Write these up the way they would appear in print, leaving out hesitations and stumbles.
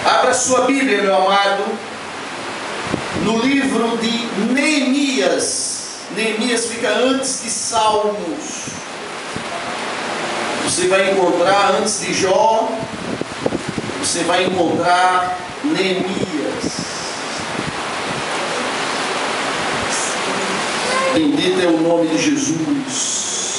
Abra sua Bíblia, meu amado, no livro de Neemias. Neemias fica antes de Salmos. Você vai encontrar antes de Jó, você vai encontrar Neemias. Bendito é o nome de Jesus.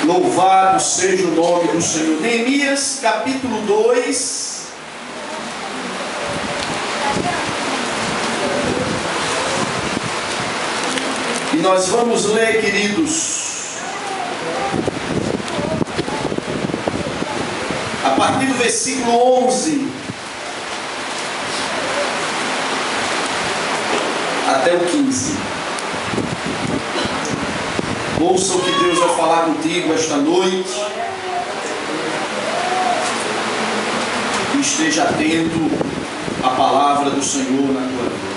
Louvado seja o nome do Senhor. Neemias capítulo 2. E nós vamos ler, queridos, a partir do versículo 11 até o 15. Ouça o que Deus vai falar contigo esta noite. E esteja atento à palavra do Senhor na tua vida.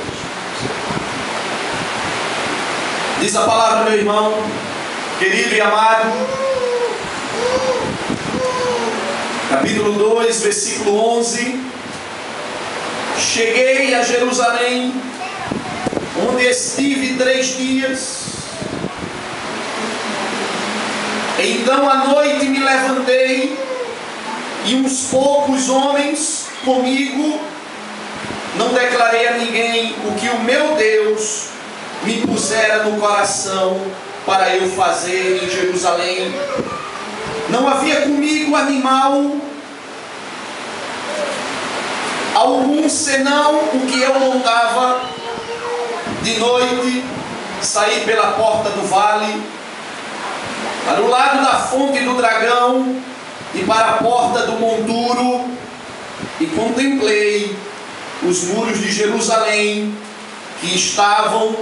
Diz a palavra, meu irmão, querido e amado. Capítulo 2, versículo 11. Cheguei a Jerusalém, onde estive 3 dias. Então à noite me levantei, e uns poucos homens comigo. Não declarei a ninguém o que o meu Deus me pusera no coração para eu fazer em Jerusalém. Não havia comigo animal algum, senão o que eu montava de noite. Saí pela porta do vale, para o lado da fonte do dragão e para a porta do monturo, e contemplei os muros de Jerusalém, que estavam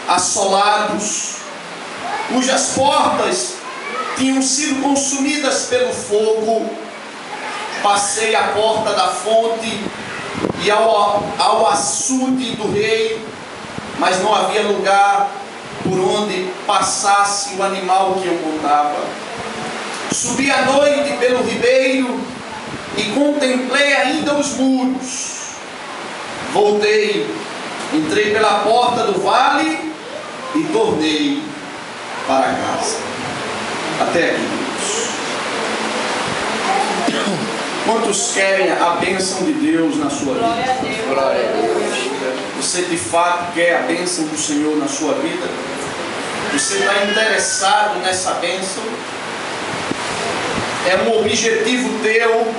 assolados, cujas portas tinham sido consumidas pelo fogo. Passei a porta da fonte e ao açude do rei, mas não havia lugar por onde passasse o animal que eu montava. Subi à noite pelo ribeiro e contemplei ainda os muros. Voltei, entrei pela porta do vale e tornei para casa. Até aqui, Deus. Quantos querem a bênção de Deus na sua vida? Glória a Deus. Você de fato quer a bênção do Senhor na sua vida? Você está interessado nessa bênção? É um objetivo teu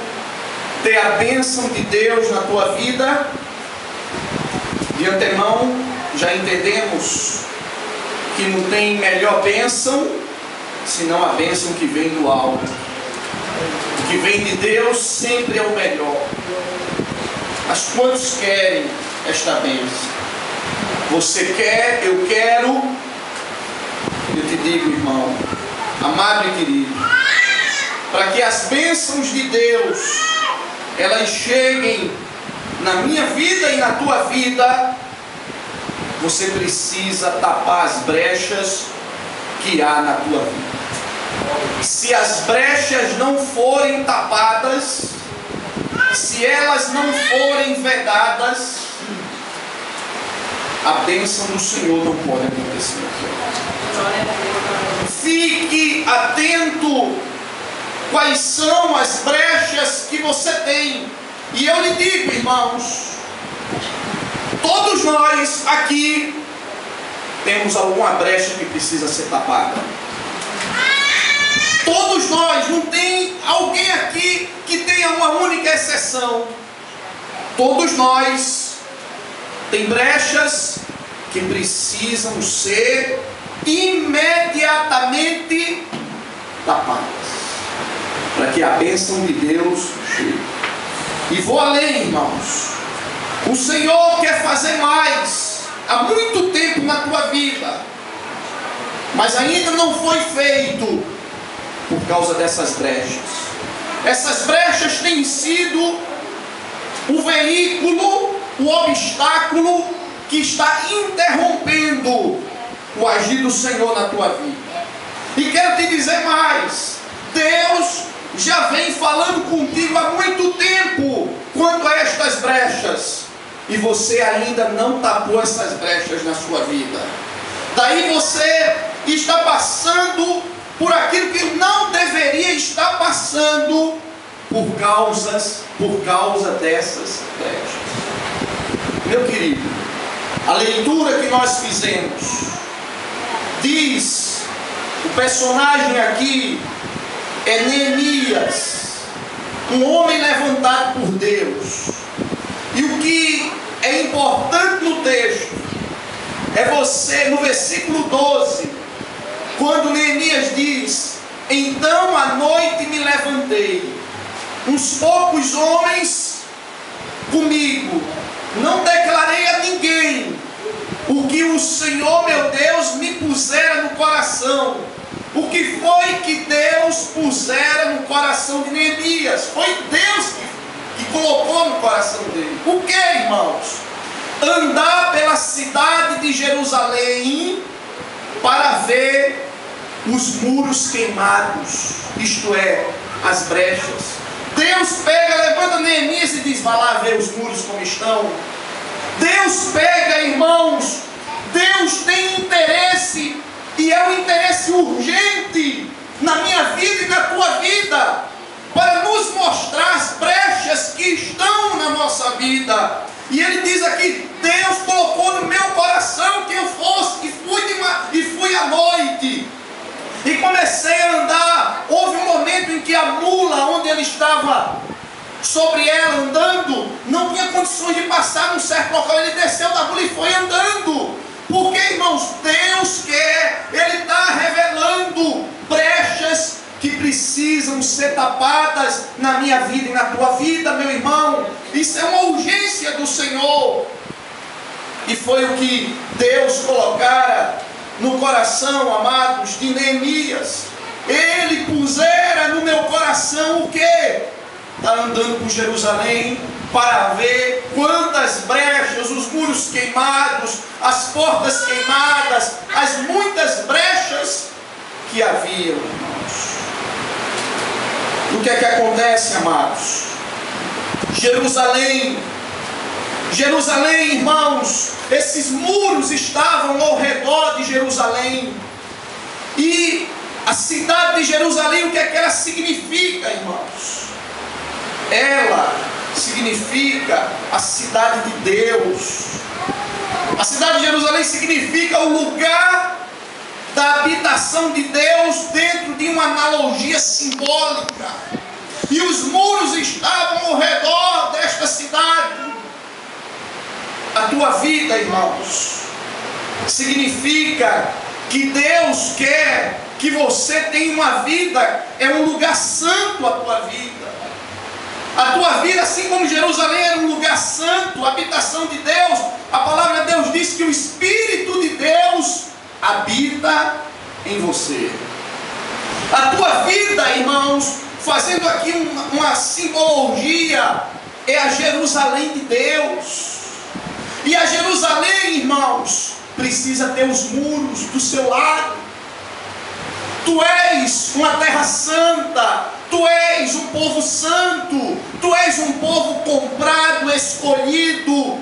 ter a bênção de Deus na tua vida? De antemão, já entendemos que não tem melhor bênção senão a bênção que vem do alto. O que vem de Deus sempre é o melhor. Mas quantos querem esta bênção? Você quer, eu quero. Eu te digo, irmão, amado e querido, para que as bênçãos de Deus elas cheguem na minha vida e na tua vida, você precisa tapar as brechas que há na tua vida. Se as brechas não forem tapadas, se elas não forem vedadas, a bênção do Senhor não pode acontecer. Fique atento quais são as brechas que você tem. E eu lhe digo, irmãos, todos nós aqui temos alguma brecha que precisa ser tapada. Todos nós, não tem alguém aqui que tenha uma única exceção. Todos nós tem brechas que precisam ser imediatamente tapadas, para que a bênção de Deus chegue. E vou além, irmãos. O Senhor quer fazer mais há muito tempo na tua vida, mas ainda não foi feito por causa dessas brechas. Essas brechas têm sido o veículo, o obstáculo que está interrompendo o agir do Senhor na tua vida. E quero te dizer mais: Deus já vem falando contigo há muito tempo quanto a estas brechas, e você ainda não tapou essas brechas na sua vida. Daí você está passando por aquilo que não deveria estar passando por causa dessas brechas. Meu querido, a leitura que nós fizemos diz, o personagem aqui é Neemias, um homem levantado por Deus. E o que é importante no texto é você, no versículo 12, quando Neemias diz: então à noite me levantei, uns poucos homens comigo, não declarei a ninguém o que o Senhor meu Deus me pusera no coração. O que foi que Deus pusera no coração de Neemias? Foi Deus que colocou no coração dele. O que, irmãos? Andar pela cidade de Jerusalém para ver os muros queimados, isto é, as brechas. Deus pega, levanta Neemias e diz: vai lá ver os muros como estão. Deus pega, irmãos, Deus tem interesse, e é um interesse urgente na minha vida e na tua vida, para nos mostrar as brechas que estão na nossa vida. E ele diz aqui: Deus colocou no meu coração que eu fosse, e fui à noite, e comecei a andar. Houve um momento em que a mula, onde ele estava sobre ela andando, não tinha condições de passar num certo local. Ele desceu da mula e foi andando. Porque, irmãos, Deus quer, Ele está revelando brechas que precisam ser tapadas na minha vida e na tua vida, meu irmão. Isso é uma urgência do Senhor. E foi o que Deus colocara no coração, amados, de Neemias. Ele pusera no meu coração o quê? Está andando por Jerusalém para ver quantas brechas, os muros queimados, as portas queimadas, as muitas brechas que haviam, irmãos. O que é que acontece, amados? Jerusalém, irmãos, esses muros estavam ao redor de Jerusalém. E a cidade de Jerusalém, o que é que ela significa, irmãos? Ela significa a cidade de Deus. A cidade de Jerusalém significa o lugar da habitação de Deus, dentro de uma analogia simbólica. E os muros estavam ao redor desta cidade. A tua vida, irmãos, significa que Deus quer que você tenha uma vida, é um lugar santo a tua vida. A tua vida, assim como Jerusalém era um lugar santo, habitação de Deus, a palavra de Deus diz que o Espírito de Deus habita em você. A tua vida, irmãos, fazendo aqui uma simbologia, é a Jerusalém de Deus. E a Jerusalém, irmãos, precisa ter os muros do seu lado. Tu és uma terra santa, tu és um povo santo, tu és um povo comprado, escolhido,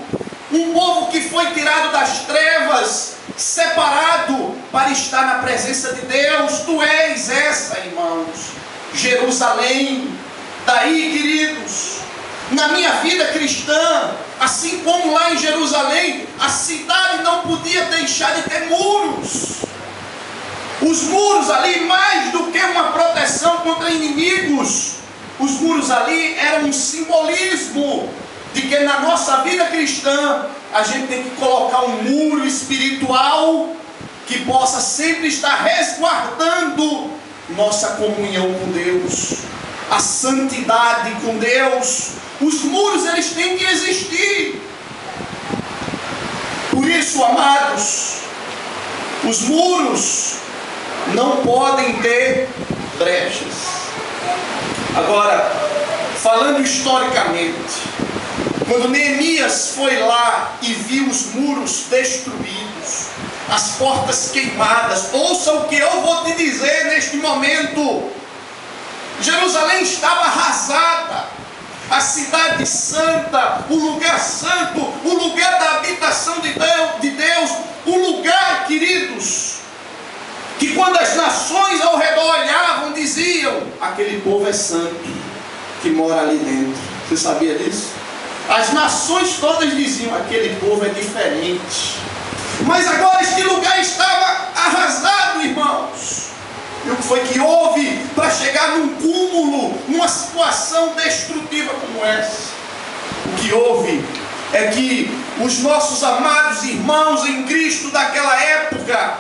um povo que foi tirado das trevas, separado para estar na presença de Deus. Tu és essa, irmãos, Jerusalém. Daí, queridos, na minha vida cristã, assim como lá em Jerusalém, a cidade não podia deixar de ter muros. Os muros ali, mais do que uma proteção contra inimigos, os muros ali eram um simbolismo de que na nossa vida cristã a gente tem que colocar um muro espiritual que possa sempre estar resguardando nossa comunhão com Deus, a santidade com Deus. Os muros, eles têm que existir. Por isso, amados, os muros não podem ter brechas. Agora, falando historicamente, Quando Neemias foi lá e viu os muros destruídos, as portas queimadas, ouça o que eu vou te dizer neste momento. Jerusalém estava arrasada, a cidade santa, o lugar santo, o lugar da habitação de Deus, o lugar, queridos, que quando as nações ao redor olhavam, diziam: aquele povo é santo que mora ali dentro. Você sabia disso? As nações todas diziam: aquele povo é diferente. Mas agora este lugar estava arrasado, irmãos. E o que foi que houve para chegar num cúmulo, numa situação destrutiva como essa? O que houve é que os nossos amados irmãos em Cristo daquela época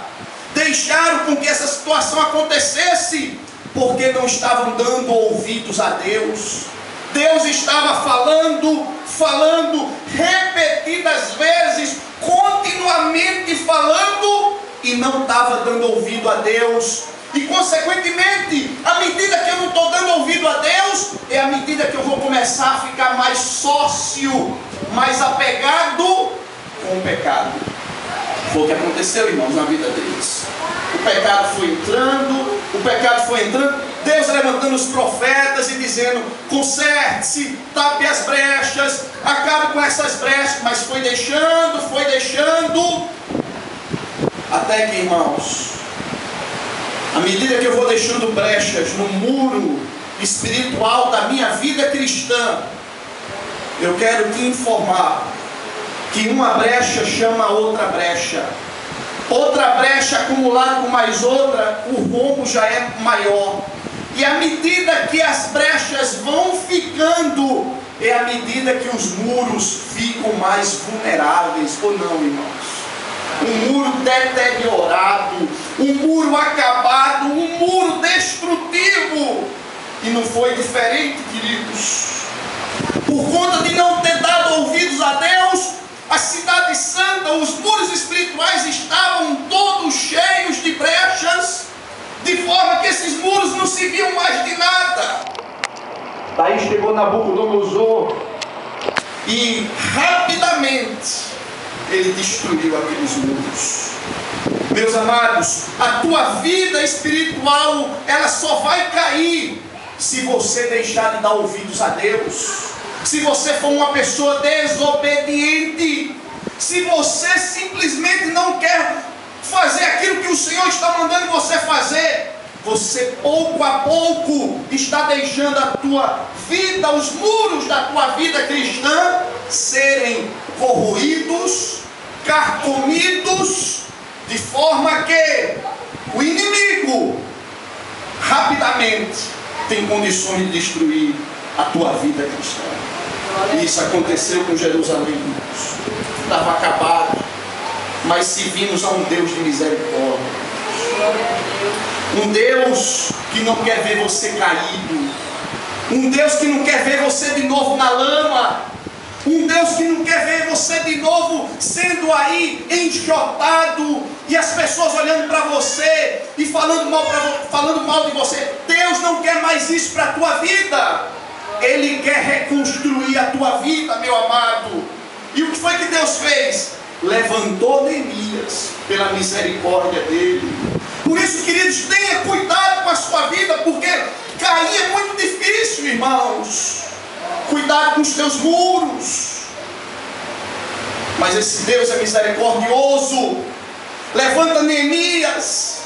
deixaram com que essa situação acontecesse, porque não estavam dando ouvidos a Deus. Deus estava falando repetidas vezes, continuamente falando, e não estava dando ouvido a Deus. E consequentemente, à medida que eu não estou dando ouvido a Deus, é à medida que eu vou começar a ficar mais sócio, mais apegado com o pecado. Foi o que aconteceu, irmãos, na vida deles. O pecado foi entrando, Deus levantando os profetas e dizendo: conserte-se, tape as brechas, acabe com essas brechas. Mas foi deixando, até que, irmãos, à medida que eu vou deixando brechas no muro espiritual da minha vida cristã, eu quero te informar que uma brecha chama outra brecha acumulada com mais outra, o rombo já é maior. E à medida que as brechas vão ficando, é à medida que os muros ficam mais vulneráveis, ou não, irmãos? Um muro deteriorado, um muro acabado, um muro destrutivo. E não foi diferente, queridos. Por conta de não ter dado ouvidos a Deus, a cidade santa, os muros espirituais estavam todos cheios de brechas, de forma que esses muros não se viam mais de nada. Daí chegou Nabucodonosor e rapidamente ele destruiu aqueles muros. Meus amados, a tua vida espiritual, ela só vai cair se você deixar de dar ouvidos a Deus. Se você for uma pessoa desobediente, se você simplesmente não quer fazer aquilo que o Senhor está mandando você fazer, você pouco a pouco está deixando a tua vida, os muros da tua vida cristã serem corroídos, carcomidos, de forma que o inimigo rapidamente tem condições de destruir a tua vida cristã. Isso aconteceu com Jerusalém, estava acabado, mas servimos a um Deus de misericórdia, um Deus que não quer ver você caído, um Deus que não quer ver você de novo na lama, um Deus que não quer ver você de novo sendo aí enxotado e as pessoas olhando para você e falando mal de você. Deus não quer mais isso para a tua vida. Ele quer reconstruir a tua vida, meu amado. E o que foi que Deus fez? Levantou Neemias pela misericórdia dele. Por isso, queridos, tenha cuidado com a sua vida, porque cair é muito difícil, irmãos. Cuidado com os teus muros. Mas esse Deus é misericordioso. Levanta Neemias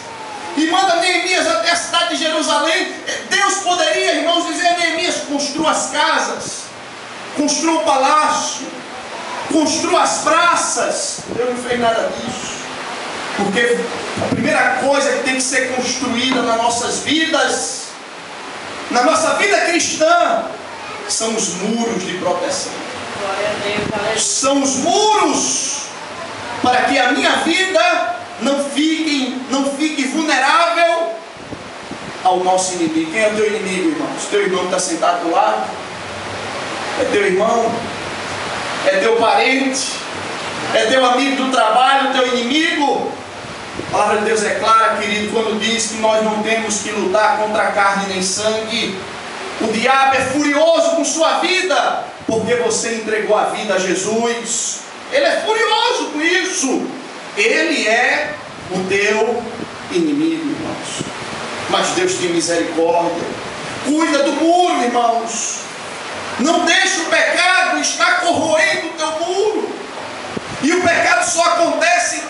e manda Neemias até a cidade de Jerusalém. Deus poderia, irmãos, dizer a Neemias: construa as casas, construa o palácio, construa as praças. Deus não fez nada disso, porque a primeira coisa que tem que ser construída nas nossas vidas, na nossa vida cristã, são os muros de proteção. São os muros para que a minha vida não fique vulnerável ao nosso inimigo. Quem é o teu inimigo, irmãos? Teu irmão que está sentado do lado? É teu irmão? É teu parente? É teu amigo do trabalho, teu inimigo? A palavra de Deus é clara, querido, quando diz que nós não temos que lutar contra carne nem sangue. O diabo é furioso com sua vida, porque você entregou a vida a Jesus. Ele é furioso com isso. Ele é o teu inimigo, irmãos. Mas Deus tem misericórdia. Cuida do muro, irmãos. Não deixe o pecado estar corroendo o teu muro. E o pecado só acontece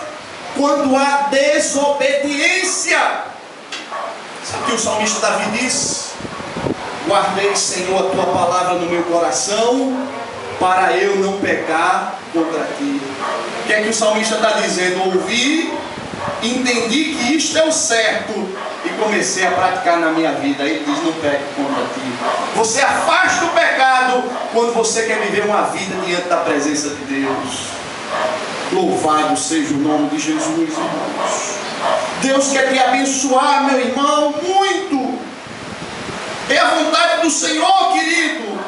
quando há desobediência. Sabe o que o salmista Davi diz? Guardei, Senhor, a tua palavra no meu coração, para eu não pecar contra ti. O que é que o salmista está dizendo? Ouvi, entendi que isto é o certo e comecei a praticar na minha vida. Ele diz: não peque contra ti. Você afasta o pecado quando você quer viver uma vida diante da presença de Deus. Louvado seja o nome de Jesus, irmãos. Deus quer te abençoar, meu irmão, muito. É a vontade do Senhor, querido.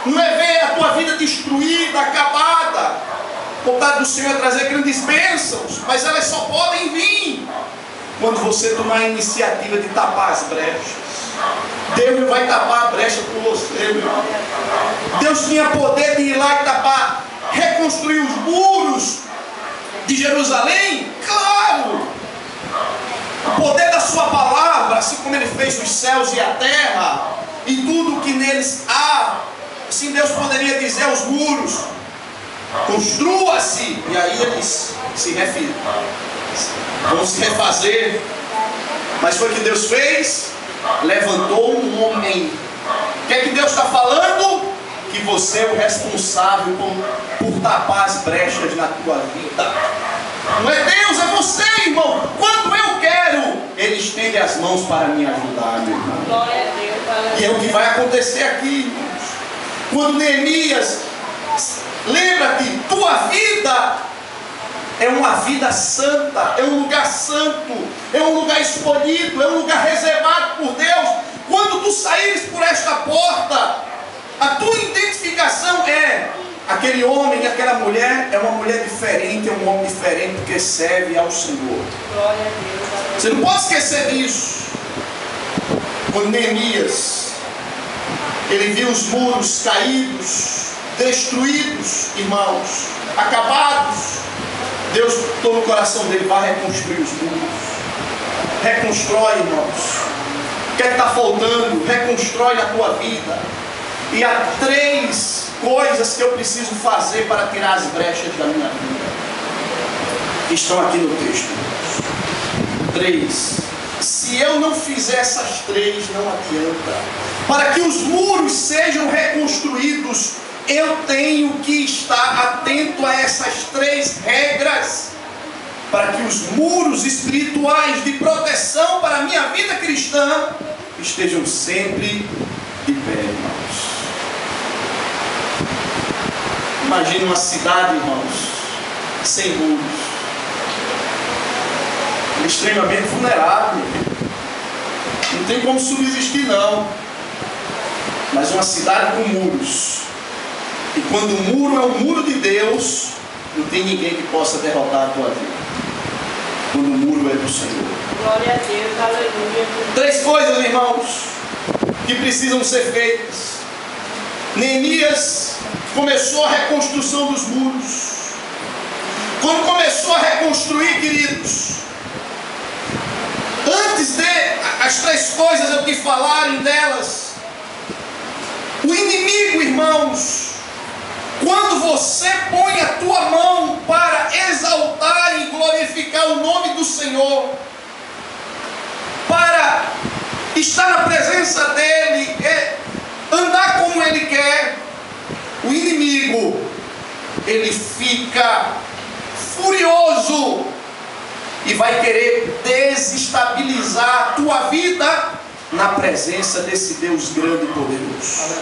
Não é ver a tua vida destruída, acabada. A vontade do Senhor é trazer grandes bênçãos, mas elas só podem vir quando você tomar a iniciativa de tapar as brechas. Deus vai tapar a brecha por você, meu irmão. Deus tinha poder de ir lá e tapar, reconstruir os muros de Jerusalém, claro. O poder da sua palavra, assim como Ele fez os céus e a terra e tudo o que neles há, assim Deus poderia dizer aos muros: construa-se, e aí eles se refiram, vão se refazer. Mas foi o que Deus fez? Levantou um homem. O que é que Deus está falando? Que você é o responsável por tapar as brechas na tua vida. Não é Deus, é você, irmão. Quando eu quero, Ele estende as mãos para me ajudar, meu irmão. Glória a Deus. E é o que vai acontecer aqui, irmãos. Quando Neemias, lembra-te, tua vida é uma vida santa, é um lugar santo, é um lugar escolhido, é um lugar reservado por Deus. Quando tu saíres por esta porta, a tua identificação é: aquele homem e aquela mulher é uma mulher diferente, é um homem diferente que serve ao Senhor. Glória a Deus. Você não pode esquecer disso. Quando Neemias, ele viu os muros caídos, destruídos, irmãos, acabados, Deus botou no coração dele: vai reconstruir os muros. Reconstrói, irmãos. O que é que está faltando? Reconstrói na tua vida. E há 3 coisas que eu preciso fazer para tirar as brechas da minha vida, que estão aqui no texto. 3. Se eu não fizer essas 3, não adianta. Para que os muros sejam reconstruídos, eu tenho que estar atento a essas 3 regras, para que os muros espirituais de proteção para a minha vida cristã estejam sempre de pé, irmãos. Imagine uma cidade, irmãos, sem muros, extremamente vulnerável. Não tem como subsistir, não. Mas uma cidade com muros. E quando o muro é o muro de Deus, não tem ninguém que possa derrotar a tua vida. Quando o muro é do Senhor. Glória a Deus, aleluia. 3 coisas, irmãos, que precisam ser feitas. Neemias começou a reconstrução dos muros. Quando começou a reconstruir, queridos, antes de as 3 coisas eu te falarem delas, o inimigo, irmãos, quando você põe a tua mão para exaltar e glorificar o nome do Senhor, para estar na presença dEle, andar como Ele quer, o inimigo, ele fica furioso e vai querer desestabilizar a tua vida na presença desse Deus grande e poderoso.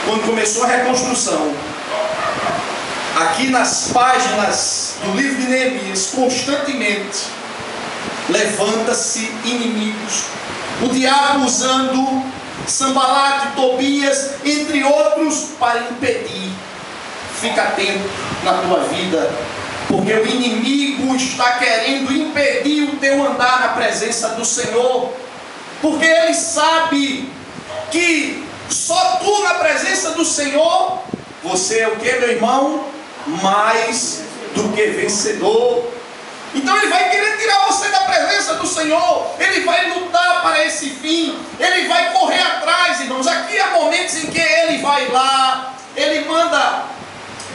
Quando começou a reconstrução, aqui nas páginas do livro de Neemias, constantemente levanta-se inimigos, o diabo usando Sanbalate, Tobias, entre outros, para impedir. Fica atento na tua vida, porque o inimigo está querendo impedir o teu andar na presença do Senhor, porque ele sabe que Só tu na presença do Senhor, você é o que, meu irmão? Mais do que vencedor. Então ele vai querer tirar você da presença do Senhor. Ele vai lutar para esse fim. Ele vai correr atrás, irmãos. Aqui há momentos em que ele vai lá, ele manda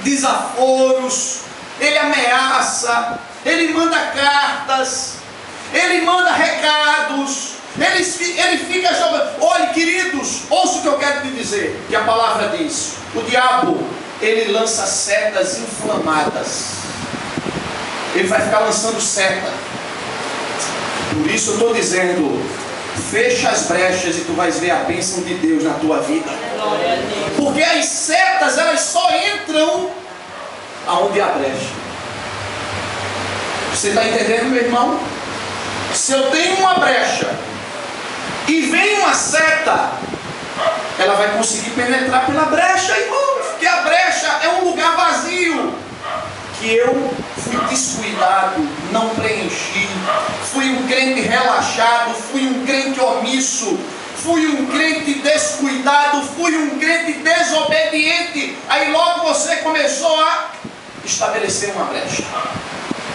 desaforos, ele ameaça, ele manda cartas, ele manda recados, ele fica jogando. Olhe, queridos, ouça o que eu quero te dizer, que a palavra diz: o diabo, ele lança setas inflamadas. Ele vai ficar lançando seta. Por isso eu estou dizendo, fecha as brechas e tu vais ver a bênção de Deus na tua vida. Porque as setas, elas só entram aonde há brecha. Você está entendendo, meu irmão? Se eu tenho uma brecha e vem uma seta, ela vai conseguir penetrar pela brecha, irmão. Porque a brecha é um lugar vazio, que eu fui descuidado, não preenchi, fui um crente relaxado, fui um crente omisso, fui um crente descuidado, fui um crente desobediente. Aí logo você começou a estabelecer uma brecha.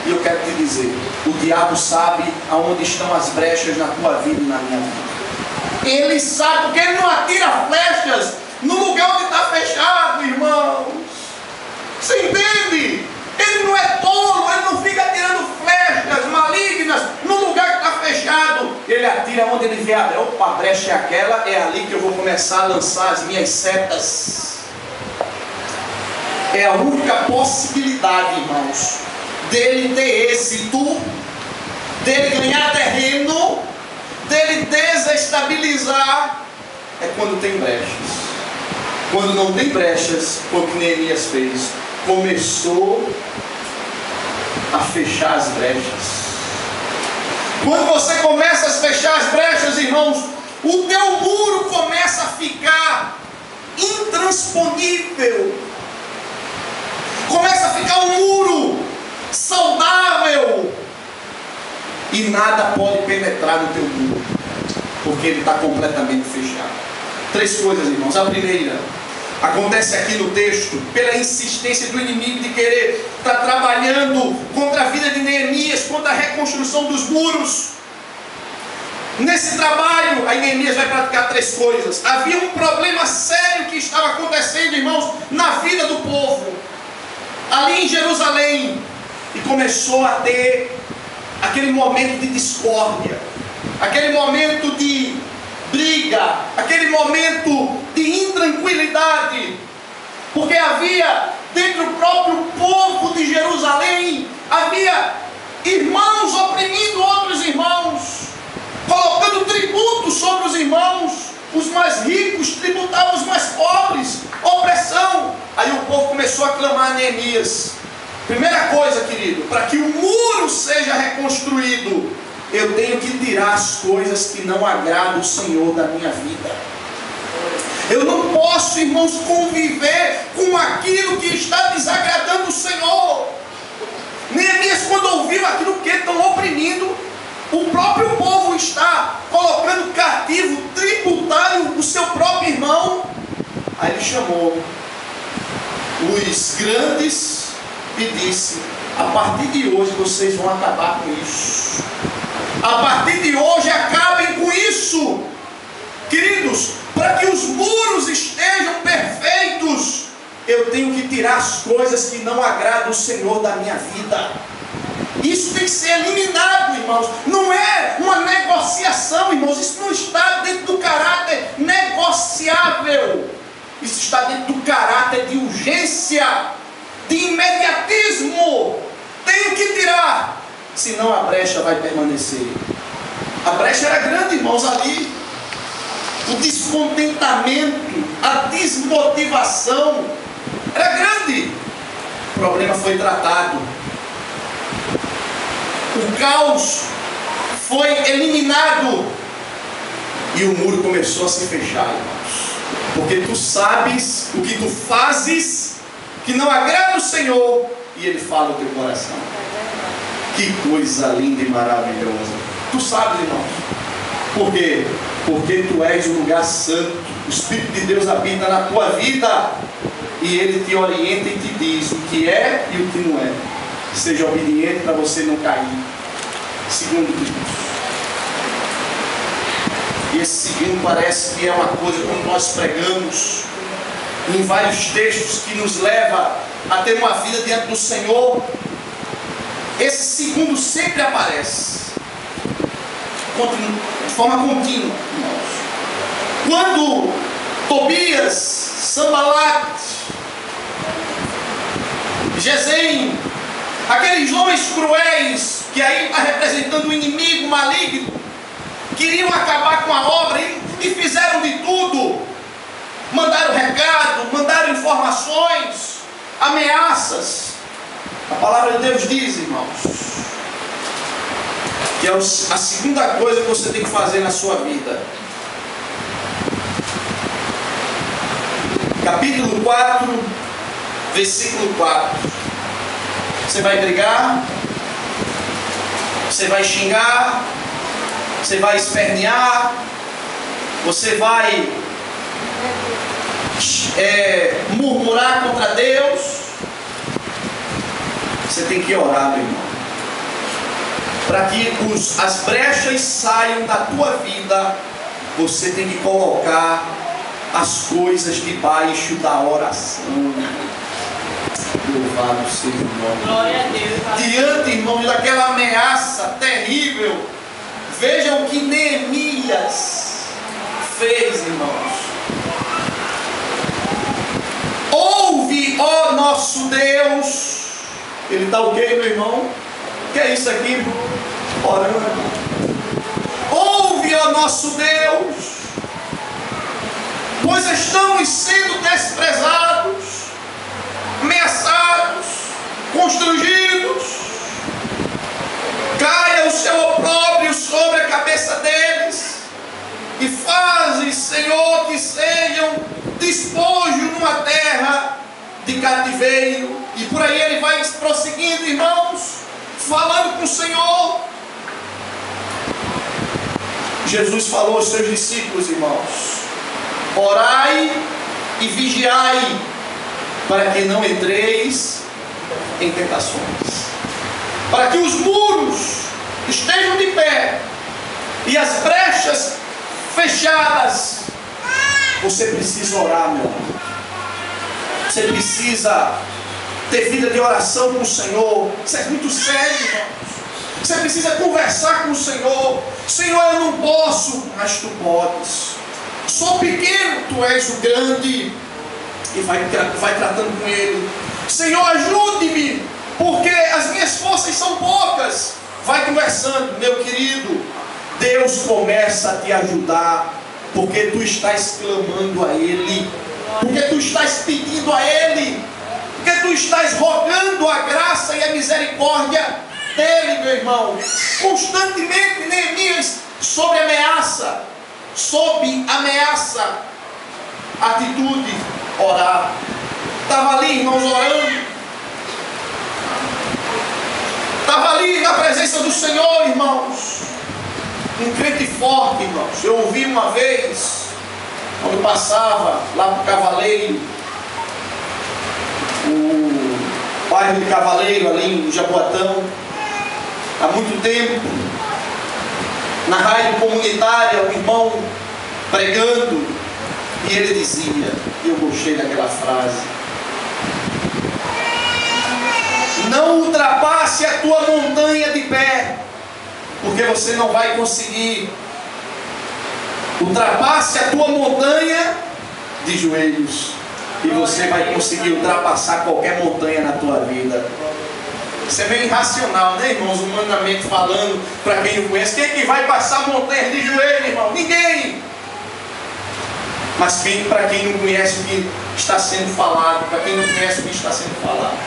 E eu quero te dizer, o diabo sabe aonde estão as brechas na tua vida e na minha vida. Ele sabe, porque ele não atira flechas no lugar onde está fechado, irmãos. Você entende? Ele não é tolo, ele não fica atirando flechas malignas no lugar que está fechado. Ele atira onde ele vê a brecha. Opa, a brecha é aquela, é ali que eu vou começar a lançar as minhas setas. É a única possibilidade, irmãos, dele ter êxito, dele ganhar terreno, dele desestabilizar, é quando tem brechas. Quando não tem brechas, foi o que Neemias fez. Começou a fechar as brechas. Quando você começa a fechar as brechas, irmãos, o teu muro começa a ficar intransponível. Começa a ficar um muro saudável. E nada pode penetrar no teu muro, porque ele está completamente fechado. 3 coisas, irmãos. A primeira, acontece aqui no texto, pela insistência do inimigo de querer estar trabalhando contra a vida de Neemias, contra a reconstrução dos muros. Nesse trabalho, aí Neemias vai praticar 3 coisas. Havia um problema sério que estava acontecendo, irmãos, na vida do povo, ali em Jerusalém. E começou a ter aquele momento de discórdia, aquele momento de briga, aquele momento de intranquilidade, porque havia dentro do próprio povo de Jerusalém, havia irmãos oprimindo outros irmãos, colocando tributo sobre os irmãos. Os mais ricos tributavam os mais pobres, opressão. Aí o povo começou a clamar a Neemias. Primeira coisa, querido, para que o muro seja reconstruído, eu tenho que tirar as coisas que não agradam o Senhor da minha vida. Eu não posso, irmãos, conviver com aquilo que está desagradando o Senhor. Neemias, quando ouviu aquilo que estão oprimindo, o próprio povo está colocando cativo, tributário o seu próprio irmão. Aí ele chamou os grandes e disse: a partir de hoje vocês vão acabar com isso. A partir de hoje acabem com isso. Queridos, para que os muros estejam perfeitos, eu tenho que tirar as coisas que não agradam o Senhor da minha vida. Isso tem que ser eliminado, irmãos. Não é uma negociação, irmãos. Isso não está dentro do caráter negociável. Isso está dentro do caráter de urgência, de imediatismo. Tenho que tirar, senão a brecha vai permanecer. A brecha era grande, irmãos, ali. O descontentamento, a desmotivação era grande. O problema foi tratado. O caos foi eliminado. E o muro começou a se fechar, irmãos. Porque tu sabes o que tu fazes que não agrada o Senhor, e Ele fala no teu coração. Que coisa linda e maravilhosa. Tu sabes, irmãos. Por quê? Porque tu és um lugar santo. O Espírito de Deus habita na tua vida e Ele te orienta e te diz o que é e o que não é. Seja obediente para você não cair. Segundo Deus. E esse segundo parece que é uma coisa como nós pregamos em vários textos que nos leva a ter uma vida diante do Senhor. Esse segundo sempre aparece de forma contínua. Quando Tobias, Sanbalat, Gesem, aqueles homens cruéis que aí está representando o inimigo maligno, queriam acabar com a obra e fizeram de tudo. Mandaram recado, mandaram informações, ameaças. A palavra de Deus diz, irmãos, que é a segunda coisa que você tem que fazer na sua vida. Capítulo 4, versículo 4. Você vai brigar, você vai xingar, você vai espernear, você vai murmurar contra Deus. Você tem que orar, meu irmão, para que as brechas saiam da tua vida. Você tem que colocar as coisas debaixo da oração. Louvado seja o nome. Glória a Deus. Diante, irmão, daquela ameaça terrível, vejam o que Neemias fez, irmãos. Ouve, ó nosso Deus. Ele está o quê, meu irmão? O que é isso aqui, irmão? Orando. Ouve, ó nosso Deus, pois estamos sendo desprezados, ameaçados, constrangidos. Caia o seu opróbrio sobre a cabeça deles e fazes, Senhor, que sejam despojo numa terra de cativeiro. E por aí ele vai prosseguindo, irmãos, falando com o Senhor. Jesus falou aos seus discípulos, irmãos: orai e vigiai, para que não entreis em tentações. Para que os muros estejam de pé e as brechas fechadas, você precisa orar, meu irmão. Você precisa ter vida de oração com o Senhor. Isso é muito sério, irmãos. Você precisa conversar com o Senhor. Senhor, eu não posso, mas tu podes. Sou pequeno, tu és o grande. E vai tratando com Ele. Senhor, ajude-me, porque as minhas forças são poucas. Vai conversando, meu querido. Deus começa a te ajudar, porque tu estás clamando a Ele, porque tu estás pedindo a Ele, porque tu estás rogando a graça e a misericórdia dEle, meu irmão. Constantemente, Neemias, sob ameaça, atitude, orar. Estava ali, irmãos, orando. Estava ali na presença do Senhor, irmãos. Um crente forte, irmãos. Eu ouvi uma vez, quando passava lá para o Cavaleiro, o bairro de Cavaleiro, ali em Jaboatão, há muito tempo, na rádio comunitária, um irmão pregando, e ele dizia, e eu gostei daquela frase: não ultrapasse a tua montanha de pé, porque você não vai conseguir. Ultrapasse a tua montanha de joelhos, e você vai conseguir ultrapassar qualquer montanha na tua vida. Isso é meio irracional, né, irmãos? Humanamente falando, para quem não conhece, quem é que vai passar montanha de joelho, irmão? Ninguém. Mas para quem não conhece o que está sendo falado, para quem não conhece o que está sendo falado,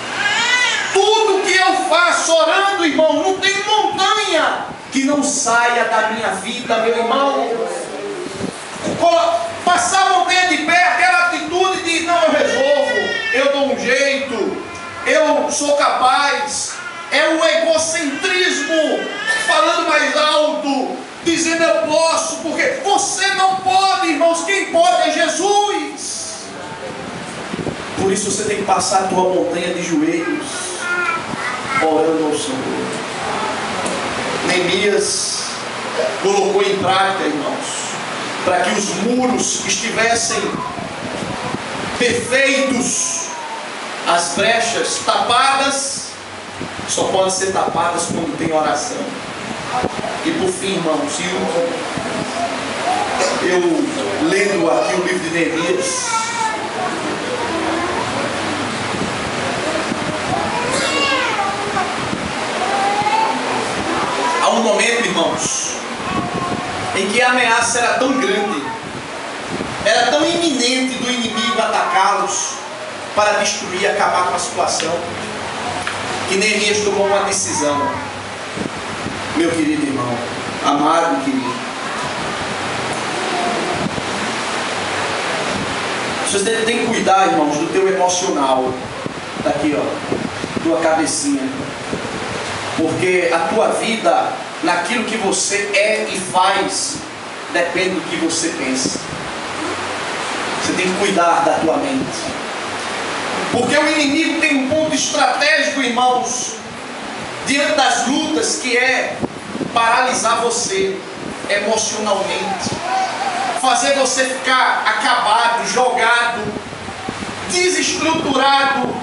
tudo que eu faço orando, irmão, não tem montanha que não saia da minha vida, meu irmão. Passar a montanha de pé, aquela atitude de não, eu resolvo, eu dou um jeito, eu sou capaz. É o egocentrismo falando mais alto, dizendo eu posso, porque você não pode, irmãos, quem pode é Jesus. Por isso você tem que passar a tua montanha de joelhos, orando ao Senhor. Neemias colocou em prática, irmãos, para que os muros estivessem perfeitos, as brechas tapadas, só podem ser tapadas quando tem oração. E por fim, irmãos, eu lendo aqui o livro de Neemias, há um momento, irmãos, em que a ameaça era tão grande, era tão iminente do inimigo atacá-los para destruir e acabar com a situação, que Neemias tomou uma decisão. Meu querido irmão, amado querido, você tem que cuidar, irmãos, do teu emocional. Está aqui, ó, tua cabecinha, porque a tua vida, naquilo que você é e faz, depende do que você pensa. Você tem que cuidar da tua mente, porque o inimigo tem um ponto estratégico, irmãos, diante das lutas, que é paralisar você emocionalmente, fazer você ficar acabado, jogado, desestruturado.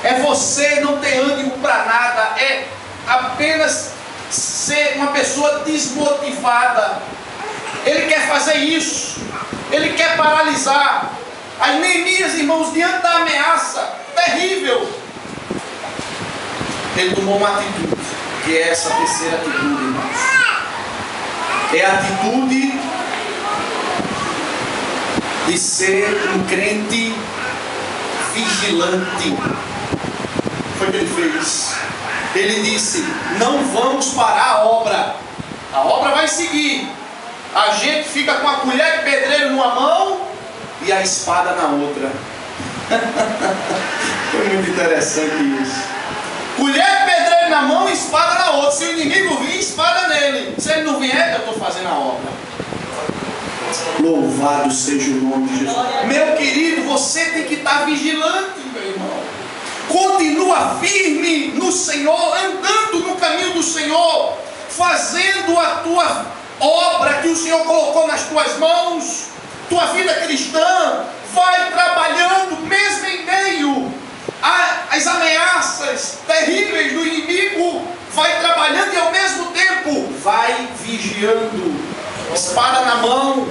É você não ter ânimo para nada, é apenas ser uma pessoa desmotivada. Ele quer fazer isso, ele quer paralisar. Aí Neemias, irmãos, diante da ameaça terrível, ele tomou uma atitude, que é essa terceira atitude, irmãos. É a atitude de ser um crente vigilante. Foi o que ele fez. Ele disse: não vamos parar a obra vai seguir. A gente fica com a colher de pedreiro numa mão e a espada na outra. Foi muito interessante isso. Colher de pedreiro na mão e espada na outra. Se o inimigo vir, espada nele. Se ele não vier, eu estou fazendo a obra. Louvado seja o nome de Jesus. Meu querido, você tem que estar vigilante, meu irmão. Continua firme no Senhor, andando no caminho do Senhor, fazendo a tua obra que o Senhor colocou nas tuas mãos. Tua vida cristã, vai trabalhando mesmo em meio às ameaças terríveis do inimigo, vai trabalhando e ao mesmo tempo vai vigiando, espada na mão,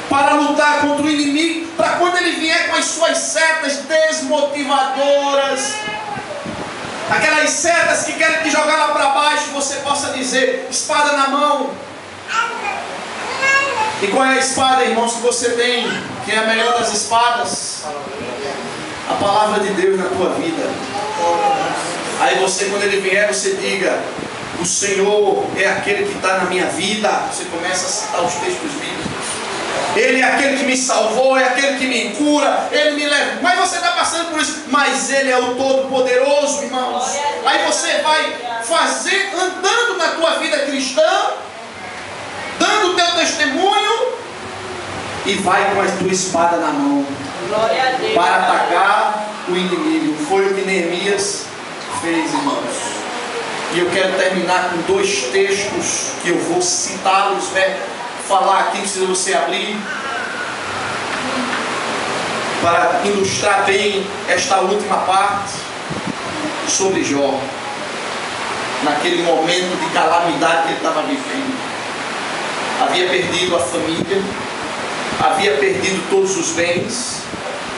para lutar contra o inimigo, para quando ele vier com as suas setas desmotivadoras, aquelas setas que querem te jogar lá para baixo, você possa dizer: espada na mão. E qual é a espada, irmãos, que você tem, que é a melhor das espadas? A palavra de Deus na tua vida. Aí você, quando ele vier, você diga: o Senhor é aquele que está na minha vida. Você começa a citar os textos bíblicos. Ele é aquele que me salvou, é aquele que me cura, ele me leva. Mas você está passando por isso. Mas ele é o Todo-Poderoso, irmãos. Aí você vai fazer, andando na tua vida cristã, dando o teu testemunho, e vai com a tua espada na mão para atacar o inimigo. Foi o que Neemias fez, irmãos. E eu quero terminar com dois textos que eu vou citá-los, falar aqui, precisa você abrir, para ilustrar bem esta última parte sobre Jó, naquele momento de calamidade que ele estava vivendo. Havia perdido a família, havia perdido todos os bens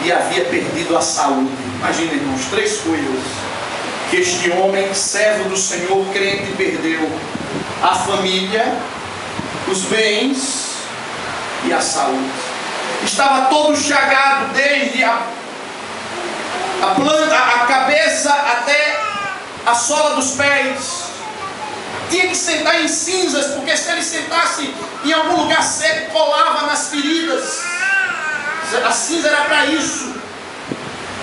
e havia perdido a saúde. Imagina, irmãos, três coisas que este homem, servo do Senhor, crente, perdeu: a família, os bens e a saúde. Estava todo chagado, desde a cabeça até a sola dos pés. Tinha que sentar em cinzas, porque se ele sentasse em algum lugar seco, colava nas feridas. A cinza era para isso.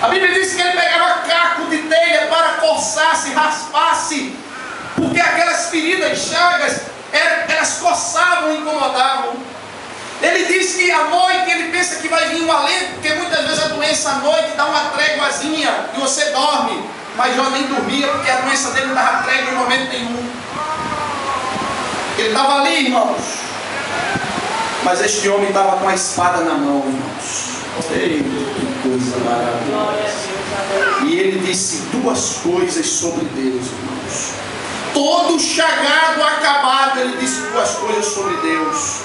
A Bíblia diz que ele pegava caco de telha para coçar-se, raspar-se, porque aquelas feridas, chagas, incomodavam. Ele diz que à noite ele pensa que vai vir um alento, porque muitas vezes a doença à noite dá uma tréguazinha e você dorme. Mas Jó nem dormia, porque a doença dele não dava trégua em momento nenhum. Ele estava ali, irmãos. Mas este homem estava com a espada na mão, irmãos. Ei, que coisa maravilhosa. E ele disse duas coisas sobre Deus, irmãos. Todo chagado, acabado, ele disse duas coisas sobre Deus.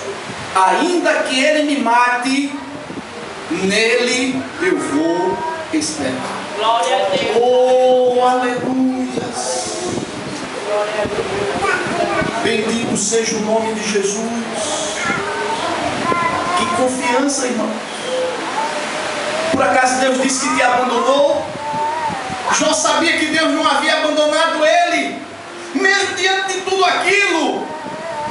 Ainda que ele me mate, nele eu vou esperar. Glória a Deus. Oh, aleluia. Bendito seja o nome de Jesus. Que confiança, irmão. Por acaso Deus disse que te abandonou? Jó sabia que Deus não havia abandonado ele, mesmo diante de tudo aquilo.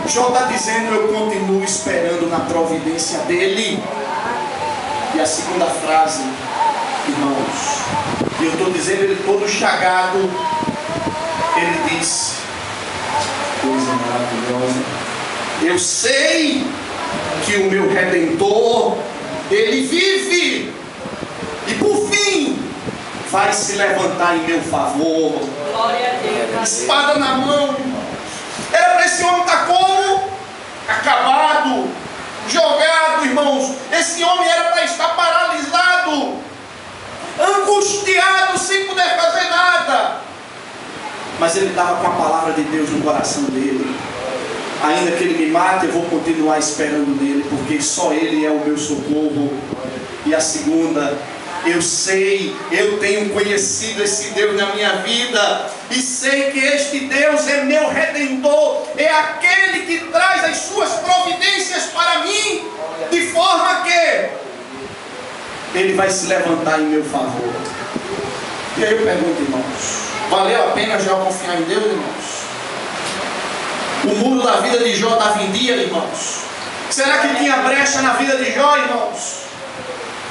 Jó está dizendo: eu continuo esperando na providência dele. E a segunda frase, irmãos, e eu estou dizendo, ele todo chagado, ele disse, coisa maravilhosa: eu sei que o meu Redentor, ele vive, e por fim vai se levantar em meu favor. Glória a Deus. Espada na mão. Era para esse homem estar como? Acabado, jogado, irmãos. Esse homem era para estar paralisado, angustiado, sem poder fazer nada. Mas ele estava com a palavra de Deus no coração dele. Ainda que ele me mate, eu vou continuar esperando nele, porque só ele é o meu socorro. E a segunda: eu sei, eu tenho conhecido esse Deus na minha vida, e sei que este Deus é meu Redentor, é aquele que traz as suas providências para mim, de forma que ele vai se levantar em meu favor. E aí eu pergunto, irmãos, valeu a pena já confiar em Deus, irmãos? O muro da vida de Jó estava em dia, irmãos. Será que tinha brecha na vida de Jó, irmãos?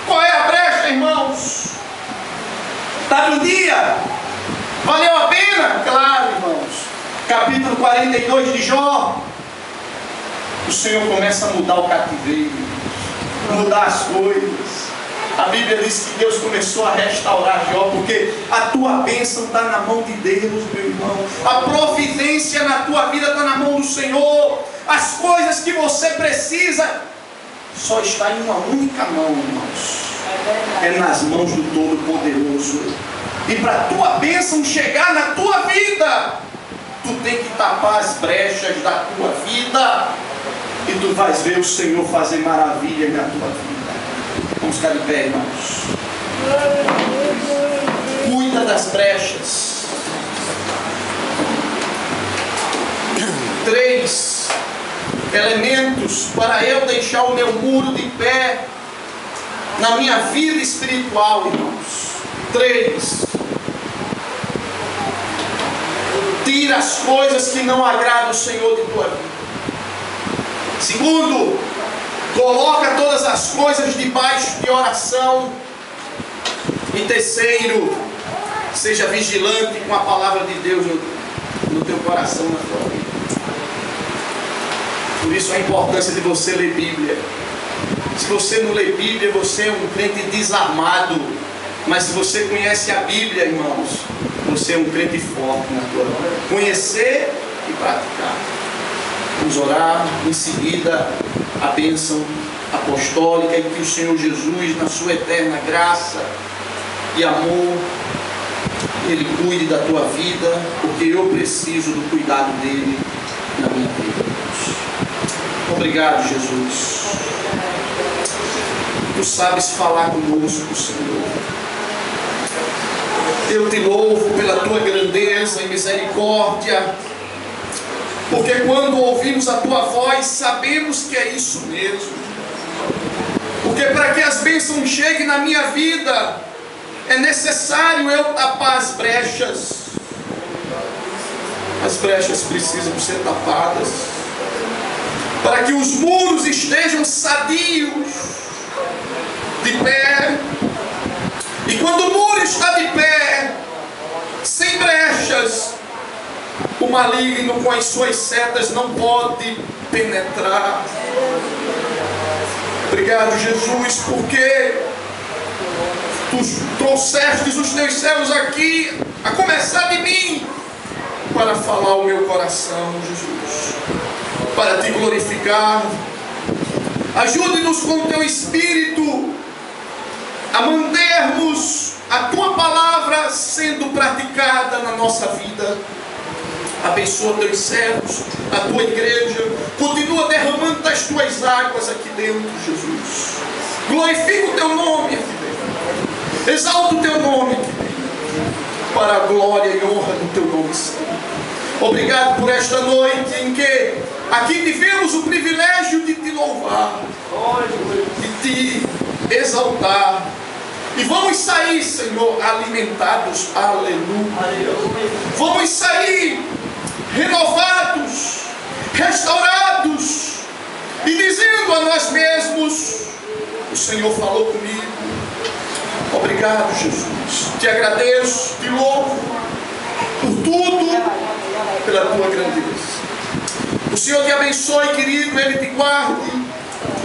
Qual é a brecha, irmãos? Estava em dia. Valeu a pena? Claro, irmãos. Capítulo 42 de Jó. O Senhor começa a mudar o cativeiro, mudar as coisas. A Bíblia diz que Deus começou a restaurar Jó, porque a tua bênção está na mão de Deus, meu irmão. A providência na tua vida está na mão do Senhor. As coisas que você precisa só está em uma única mão, irmãos. É nas mãos do Todo-Poderoso. E para a tua bênção chegar na tua vida, tu tem que tapar as brechas da tua vida, e tu vais ver o Senhor fazer maravilhas na tua vida. Vamos ficar de pé, irmãos. Cuida das brechas. 3 elementos para eu deixar o meu muro de pé na minha vida espiritual, irmãos. 3. Tira as coisas que não agradam o Senhor de tua vida. 2, coloca todas as coisas debaixo de oração. E 3, seja vigilante com a palavra de Deus no teu coração, na tua vida. Por isso a importância de você ler Bíblia. Se você não lê Bíblia, você é um crente desarmado. Mas se você conhece a Bíblia, irmãos, você é um crente forte na tua vida. Conhecer e praticar. Vamos orar, em seguida a bênção apostólica, e que o Senhor Jesus, na sua eterna graça e amor, Ele cuide da tua vida, porque eu preciso do cuidado dEle na minha vida. Obrigado, Jesus. Tu sabes falar conosco, Senhor. Eu te louvo pela tua grandeza e misericórdia, porque quando ouvimos a tua voz, sabemos que é isso mesmo. Porque para que as bênçãos cheguem na minha vida, é necessário eu tapar as brechas. As brechas precisam ser tapadas, para que os muros estejam sadios, de pé. E quando o muro está de pé, sem brechas, o maligno com as suas setas não pode penetrar. Obrigado, Jesus, porque Tu trouxestes os Teus servos aqui, a começar de mim, para falar o meu coração, Jesus, para Te glorificar. Ajude-nos com o Teu Espírito a mantermos a Tua palavra sendo praticada na nossa vida. Abençoa Teus servos, a Tua igreja. Continua derramando das Tuas águas aqui dentro, Jesus. Glorifica o Teu nome aqui dentro. Exalta o Teu nome aqui dentro, para a glória e honra do Teu nome santo. Obrigado por esta noite em que aqui tivemos o privilégio de Te louvar, de Te exaltar. E vamos sair, Senhor, alimentados. Aleluia. Vamos sair renovados, restaurados e dizendo a nós mesmos: o Senhor falou comigo. Obrigado, Jesus. Te agradeço, te louvo por tudo, pela Tua grandeza. O Senhor te abençoe, querido. Ele te guarde,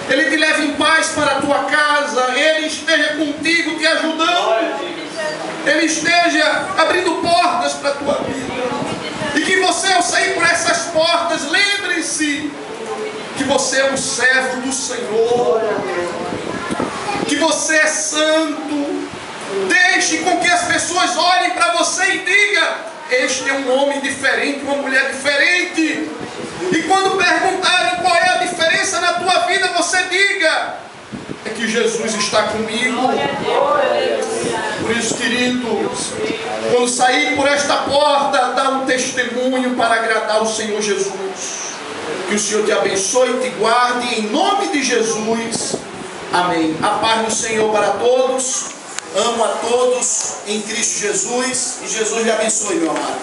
Ele te leve em paz para a tua casa. Ele esteja contigo, te ajudando. Ele esteja abrindo portas para a tua vida. E que você, ao sair por essas portas, lembre-se que você é um servo do Senhor, que você é santo. Deixe com que as pessoas olhem para você e digam: este é um homem diferente, uma mulher diferente. E quando perguntarem qual é a diferença na tua vida, você diga: é que Jesus está comigo. Por isso, queridos, quando sair por esta porta, dá um testemunho para agradar o Senhor Jesus. Que o Senhor te abençoe e te guarde, em nome de Jesus. Amém. A paz do Senhor para todos. Amo a todos em Cristo Jesus. E Jesus lhe abençoe, meu amado.